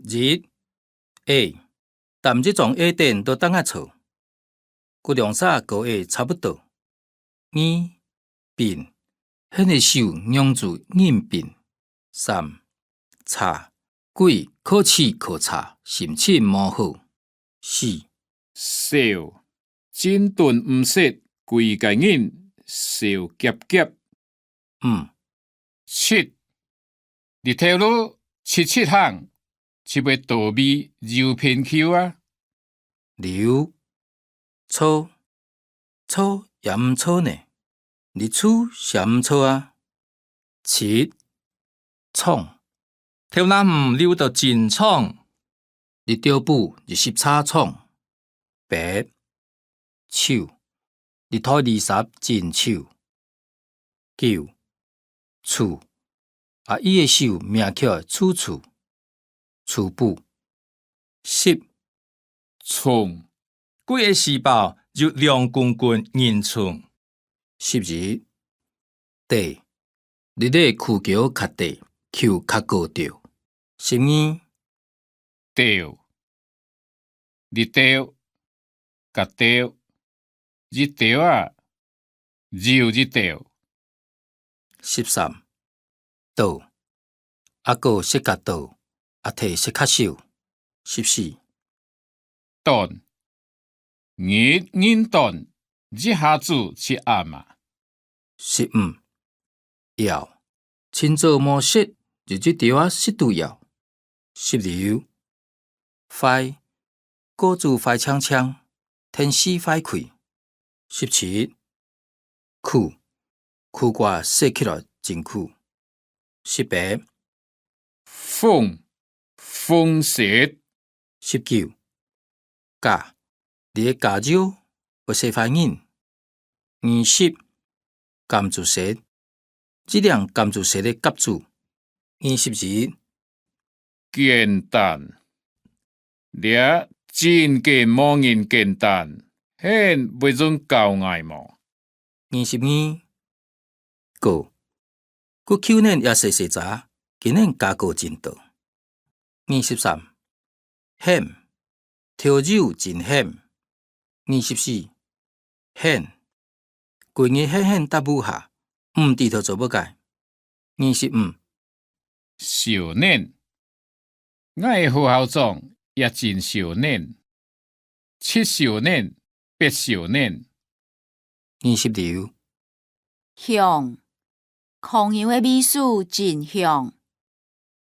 日 A， 但这种 A 点都等下错，佮量啥高 A 差不多。2变，迄个手用字硬变。3差，贵考试考差，心情无好。4少，真顿毋识，规个人少夹夹。57，日头路七行，七要倒味揉片球啊。6错，错也毋错呢，日出也毋错啊。7创，头那唔溜到真创，日朝补23创。8丑，日头20真丑。9厝，伊的手名叫楚楚，楚补。10创，几个时报就亮滚滚银寸。12地，日咧区桥较地，球较高调。12钓，日钓，甲钓，日钓啊，揉日钓。13倒，个色较倒，摕色较少。14顿，日顿，一下子去暗啊。15要，清早无色，日条啊湿度要。16快，果子快呛呛，天时快开。17酷，苦瓜洗起来真苦。18风雪。19假，你的假酒不使反应。20甘蔗色，这辆甘蔗色的甲子。22简单，掠真嘅无人简单，很袂准教爱嘛。22个，佮去年也细细查，今年加个真多。23险，跳蚤真险。24险，规日险险搭母下，毋低头做要改。25少年，我的副校长也真少年，7少年，8少年。26香，康阳的美术真香。